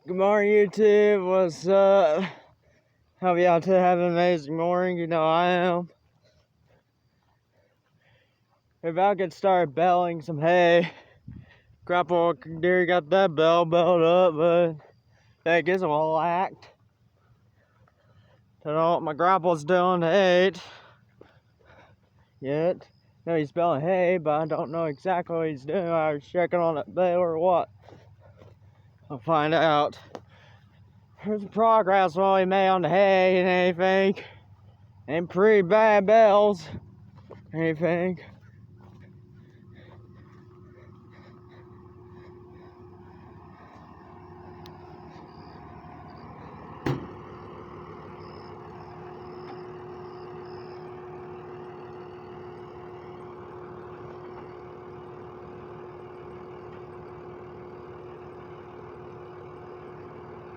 Good morning, YouTube. What's up? Hope y'all two have an amazing morning. You know I am. We're about to get started baling some hay. Grandpa Deer got that belled up, but that gets him all lacked. Don't know what my grandpa's doing to eat yet. No, he's baling hay, but I don't know exactly what he's doing. I was checking on that bale or what. I'll find out. There's progress while we made on the hay and anything. And pretty bad bells. Anything.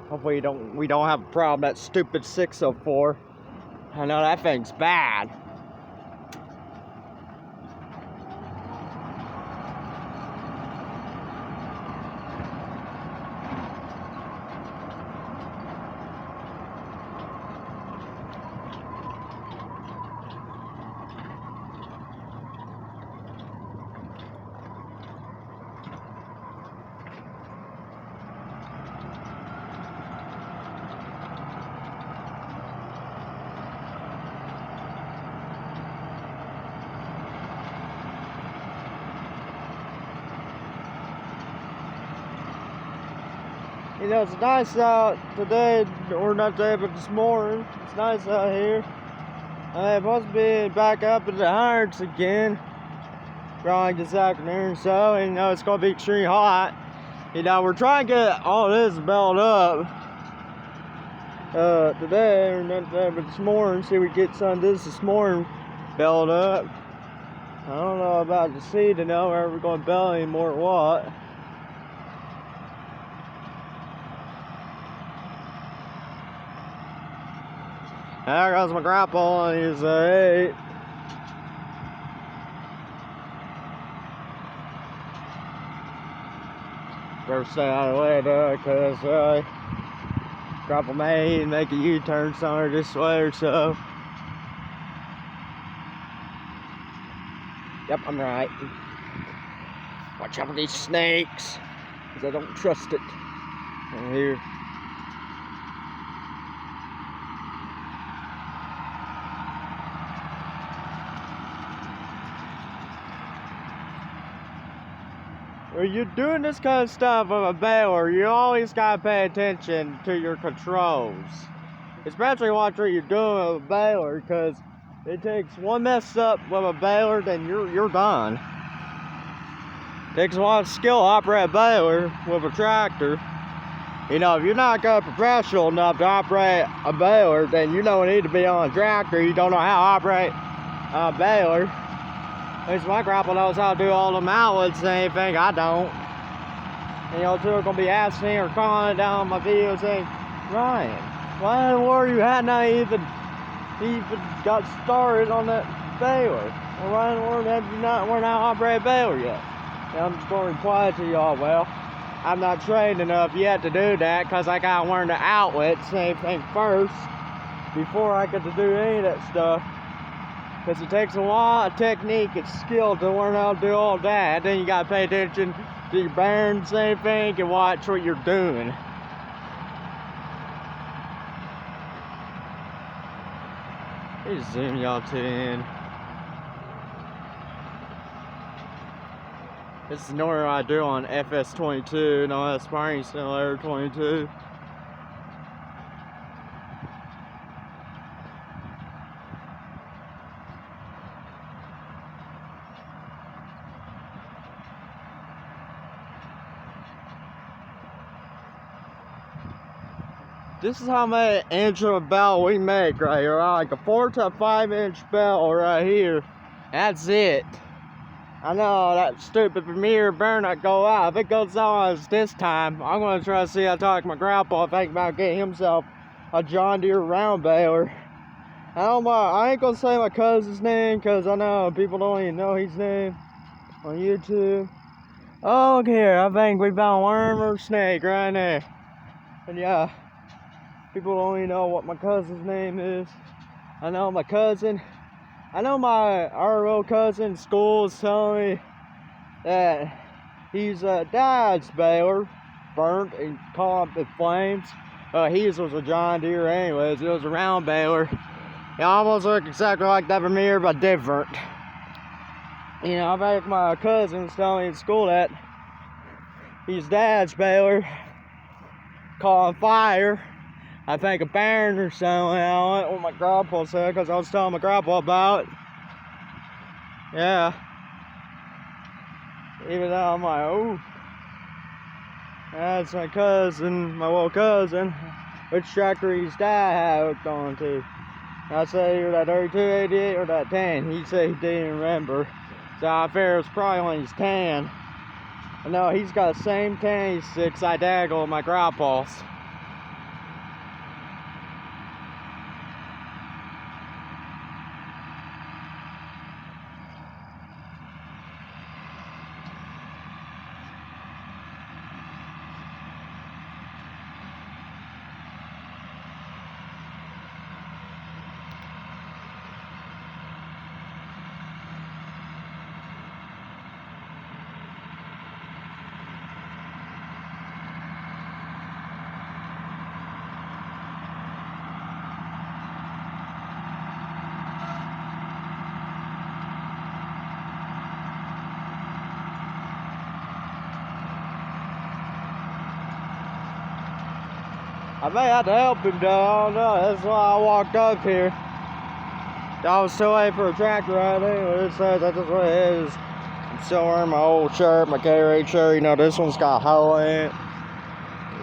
Hopefully we don't have a problem. That stupid 604. I know that thing's bad. You know, it's nice out today, or not today, but this morning. It's nice out here. It's supposed to be back up in the hundreds again, probably this afternoon, so, you know, it's going to be extremely hot. You know, we're trying to get all this belled up today, or not today, but this morning. See if we get some of this morning belled up. I don't know about the seed to know whether we're going to bell anymore or what. There goes my grandpa and he's 8. Better stay out of the way though, because grandpa may make a U-turn somewhere this way or so. Yep, I'm right. Watch out for these snakes, because I don't trust it. Right here. When you're doing this kind of stuff with a baler, you always gotta pay attention to your controls. Especially watch what you're doing with a baler, because it takes one mess up with a baler, then you're done. It takes a lot of skill to operate a baler with a tractor. You know, if you're not professional enough to operate a baler, then you don't need to be on a tractor. You don't know how to operate a baler. At least my grandpa knows how to do all them outlets and anything. I don't. And y'all two are going to be asking me or calling down my video saying, Ryan, why in the world you had not even got started on that baler? Or why in the world have you not learned how to operate a baler yet? And I'm just going to reply to y'all, well, I'm not trained enough yet to do that, because I got to learn the outlets and anything first before I get to do any of that stuff. Because it takes a lot of technique and skill to learn how to do all that. Then you got to pay attention to your bearings and everything and watch what you're doing. Let me zoom y'all to in. This is normally what I do on FS22, no aspiring simulator 22. This is how many inch of a bell we make right here. Like a 4 to 5 inch bell right here. That's it. I know that stupid Premier better not go out. If it goes on this time, I'm going to try to see how to talk to my grandpa and think about getting himself a John Deere round baler. I ain't going to say my cousin's name, because I know people don't even know his name on YouTube. Oh, look here. I think we found a worm or a snake right there. And yeah, people don't even know what my cousin's name is. I know my cousin. I know our real cousin in school is telling me that he's dad's baler burnt and caught up in flames. His was a John Deere anyways. It was a round baler. It almost looked exactly like that Vermeer, but different. You know, I bet my cousin's telling me in school that his dad's baler caught on fire. I think a barn or something. I went with my grandpa said because I was telling my grandpa about it. Yeah. Even though I'm like, oh, that's my cousin, my little cousin. Which tractor his dad had hooked on to. I said either that 3288 or that 10. He said he didn't remember. So I figured it was probably when he's 10. But no, he's got the same 10 he's 6 identical with my grandpa's. I may have to help him though, I don't know. That's why I walked up here. I was still waiting for a tractor ride anyway. It says that's just what it is. I'm still wearing my old shirt, my K-Rate shirt. You know, this one's got a hole in it.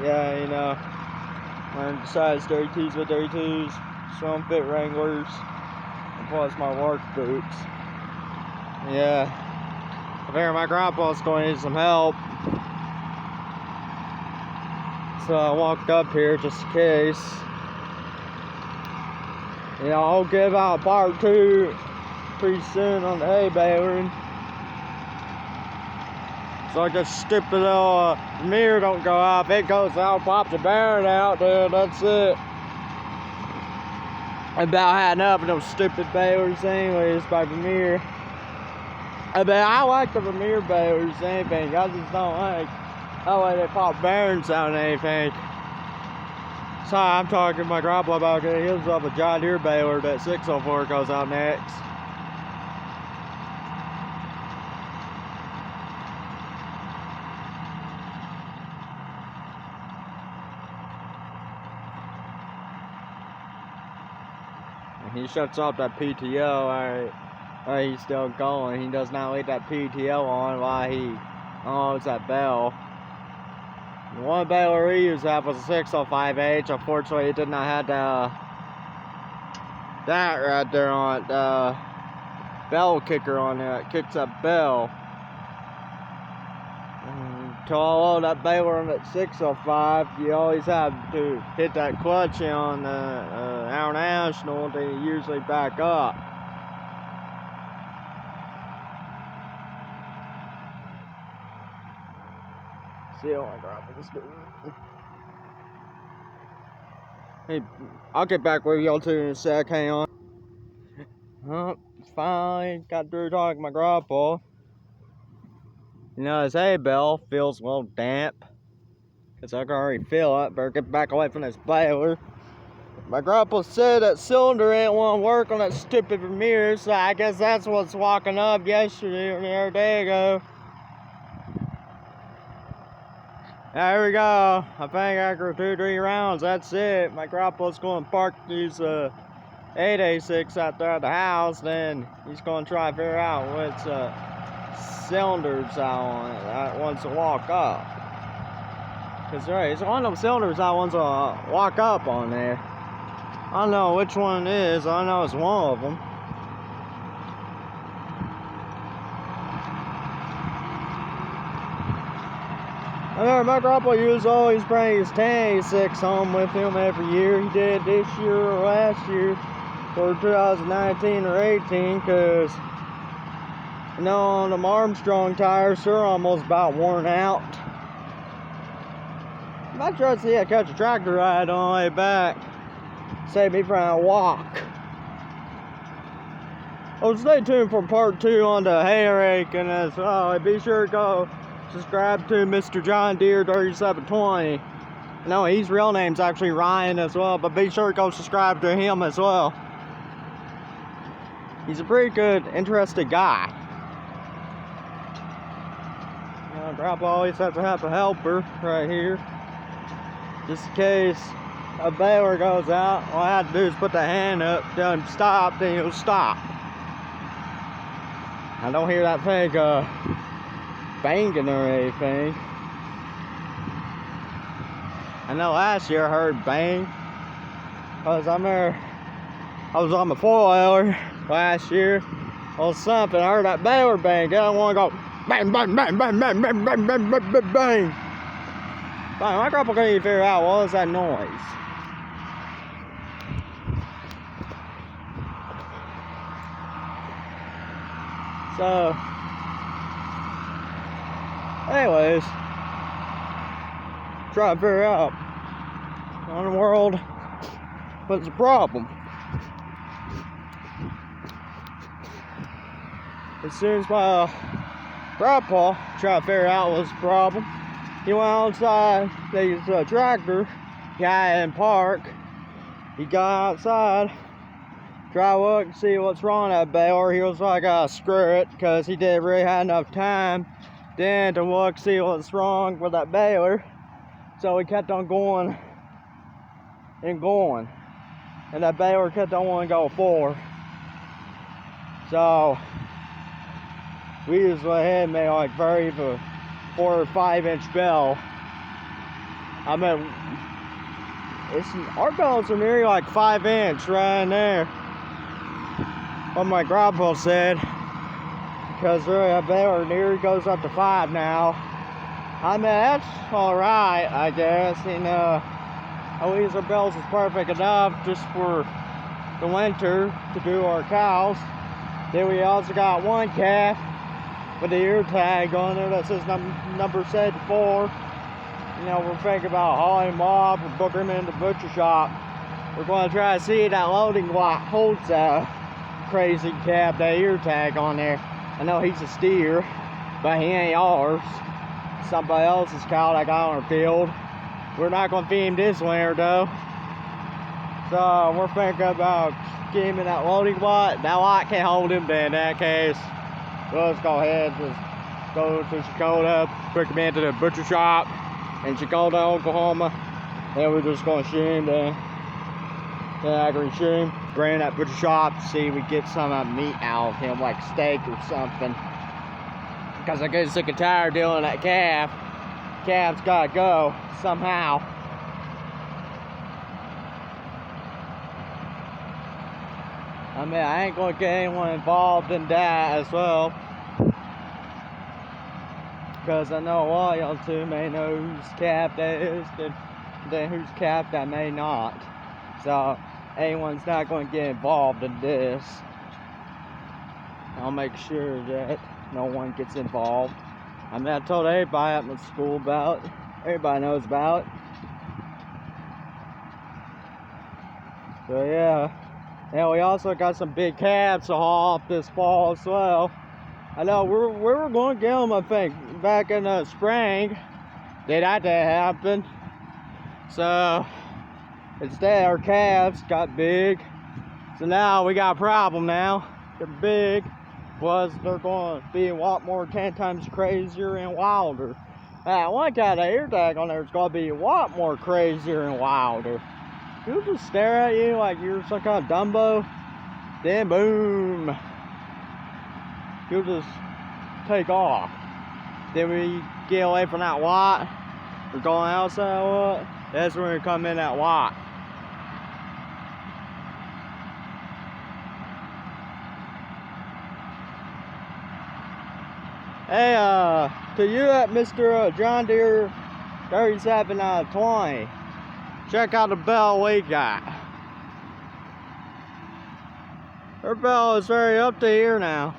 Yeah, you know. Wearing size 32s with 32s, swim fit Wranglers, and plus my work boots. Yeah. I figure my grandpa's going to need some help. So I walked up here just in case. You know, I'll give out part 2 pretty soon on the hay balering. So I just stupid little mirror don't go off. It goes out, pops the bearing out, dude. That's it. I about had enough of those stupid balers anyways by Vermeer. I like the Vermeer balers anything. I just don't like how way they pop bearings out and anything. So I'm talking to my grandpa about getting his up a John Deere baler that 604 goes out next. And he shuts off that PTO. Alright, he's still going. He does not leave that PTO on while he unloads that bell. The one baler we used to have was a 605H. Unfortunately, it did not have that right there on it, the bell kicker on there. It kicks that bell. To unload that baler on that 605, you always have to hit that clutch on the international to usually back up. See what my grandpa's doing. Hey, I'll get back with y'all too in a sec. Hang on. Finally got through talking to my grandpa. You know, his hay bell feels a little damp. Because I can already feel it. Better get back away from this baler. My grandpa said that cylinder ain't want to work on that stupid Vermeer. So I guess that's what's walking up yesterday or the other day ago. There we go. I think after 2-3 rounds, that's it. My grandpa's going to park these 886 out there at the house. Then he's going to try to figure out which cylinders that wants to walk up. Because right, it's one of them cylinders that wants to walk up on there. I don't know which one it is. I know it's one of them. I remember my grandpa used to always bring his 1086 home with him every year. He did this year or last year for 2019 or 18 because, you know, on them Armstrong tires, they're almost about worn out. might try to see if I catch a tractor ride on the way back. Save me from a walk. Oh, stay tuned for part 2 on the hay raking as well. Be sure to go subscribe to Mr. John Deere 3720. No, his real name's actually Ryan as well, but be sure to go subscribe to him as well. He's a pretty good, interesting guy. You know, Grandpa always has to have a helper right here. Just in case a baler goes out, all I have to do is put the hand up, tell him stop, then he'll stop. I don't hear that thing banging or anything. I know last year I heard bang, because I remember I was on the 4-wheeler last year or something. I heard that baler bang. I don't want to go bang, bang, bang, bang, bang, bang, bang, bang, bang, bang, bang. My grandpa couldn't even figure out what was that noise. So, anyways, try to figure out what in the world what's the problem. As soon as my grandpa tried to figure out what's the problem, he went outside, there's a tractor guy in park. He got outside, tried to look and see what's wrong with that baler. He was like, screw it, because he didn't really have enough time then to look see what's wrong with that baler. So he kept on going and going, and that baler kept on wanting to go forward. So we just went ahead and made like 4 or 5 inch bell. I mean, our bells are nearly like 5 inch right in there. What my grandpa said, because really a baler nearly goes up to 5 now. I mean, that's alright, I guess. And at least our bells is perfect enough just for the winter to do our cows. Then we also got one calf with the ear tag on there that says number 74. You know, we're thinking about hauling him off or booking him in the butcher shop. We're going to try to see that loading lot holds that crazy calf, that ear tag on there. I know he's a steer, but he ain't ours. Somebody else's cow that got on our field. We're not going to feed him this winter though. So we're thinking about getting him in that loading lot. That lot can't hold him, then in that case, we'll just go ahead and just go to Dakota, bring him into the butcher shop in Dakota, Oklahoma. Then we're just going to shoot him then. Then I can shoot him, bring him to that butcher shop, see if we get some meat out of him, like steak or something. Because I get sick and tired dealing with that calf. Calf's gotta go somehow. I mean, I ain't gonna get anyone involved in that as well, because I know all y'all too may know whose calf that is, then whose calf that may not. So anyone's not gonna get involved in this. I'll make sure that no one gets involved. I mean, I told everybody at my school about it. Everybody knows about it. So yeah. And we also got some big calves to haul off this fall as well. I know we were going to get them, I think, back in the spring. That didn't happen. So instead, our calves got big. So now we got a problem now. They're big. Was they're going to be a lot more 10 times crazier and wilder. That one cat, that ear tag on there is going to be a lot more crazier and wilder. He'll just stare at you like you're some kind of Dumbo. Then boom, he'll just take off. Then we get away from that lot, we're going outside lot, that's when we come in that lot. Hey, to you at Mr. John Deere 3720, check out the bell we got. Her bell is very up to here now.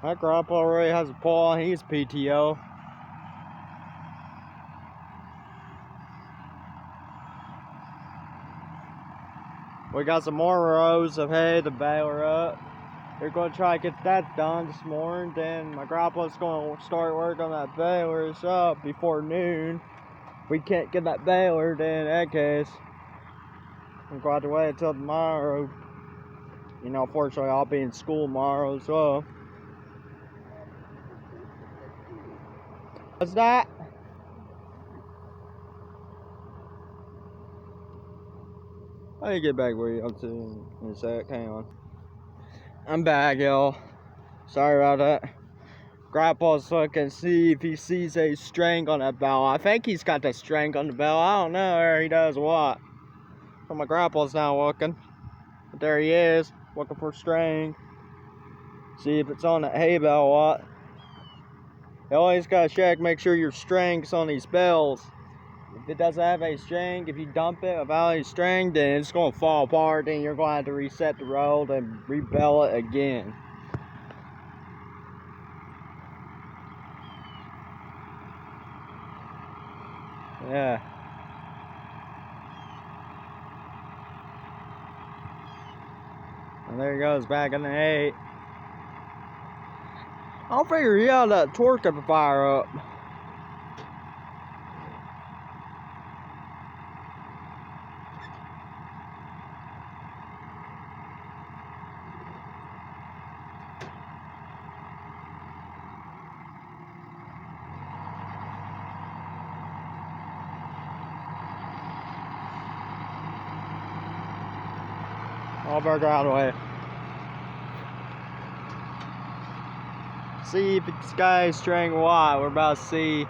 My grandpa already has a pull. He's PTO. We got some more rows of hay to baler up. We're going to try to get that done this morning. Then my grandpa's going to start work on that baler up before noon. If we can't get that baler, then in that case, I'm going to have to wait until tomorrow. You know, fortunately, I'll be in school tomorrow as well. What's that? Let me get back where you up to in a sec. Hang on. I'm back, y'all. Sorry about that. Grandpa's looking to see if he sees a string on that bell. I think he's got the string on the bell. I don't know where he does what. But my grandpa's now looking. But there he is, looking for string. See if it's on that hay bell or what. You always gotta check, make sure your string's on these bells. If it doesn't have a string, if you dump it without a string, then it's gonna fall apart. Then you're gonna have to reset the roll and rebell it again. Yeah. And there he goes, back in the hay. I'll figure he had that torque amplifier up. I'll better go out of the way. See if it's got a string or what. We're about to see.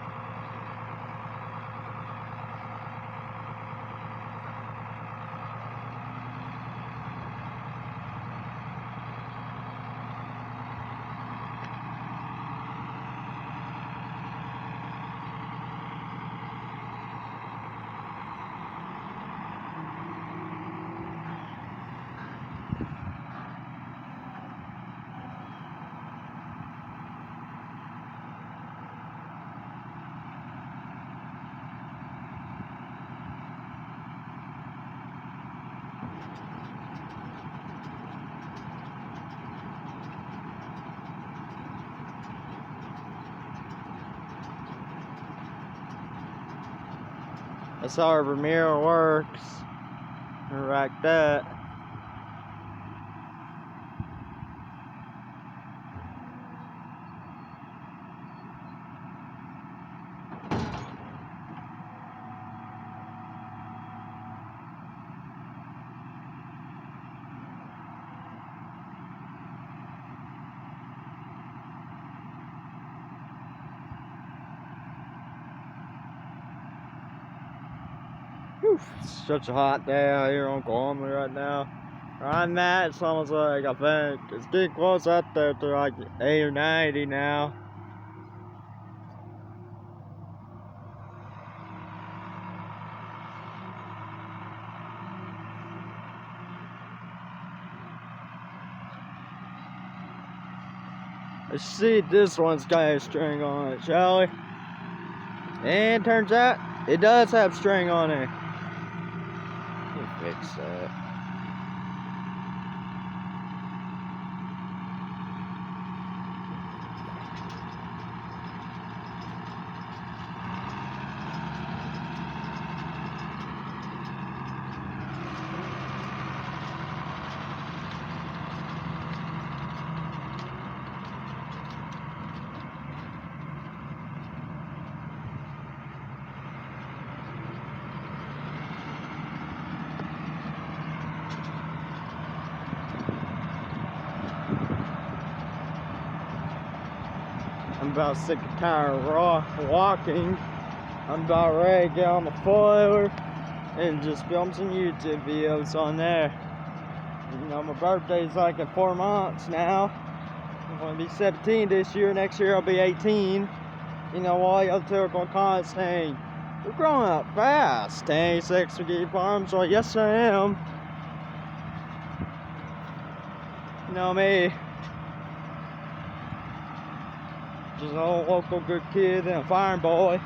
That's how our Vermeer works. Like that. Whew, it's such a hot day out here on Oklahoma right now. On that, it's almost like, I think it's getting close out there to like 80 or 90 now. Let's see if this one's got a string on it, shall we? And turns out it does have string on it. Let me fix that. I'm about sick and tired of walking. I'm about ready to get on the four-wheeler and just film some YouTube videos on there. You know, my birthday's like in 4 months now. I'm going to be 17 this year. Next year I'll be 18. You know what? Y'all two are going to call it saying, "You're growing up fast." 26 for Gay Farms. Well, yes I am. You know me. just an old local good kid and a farm boy.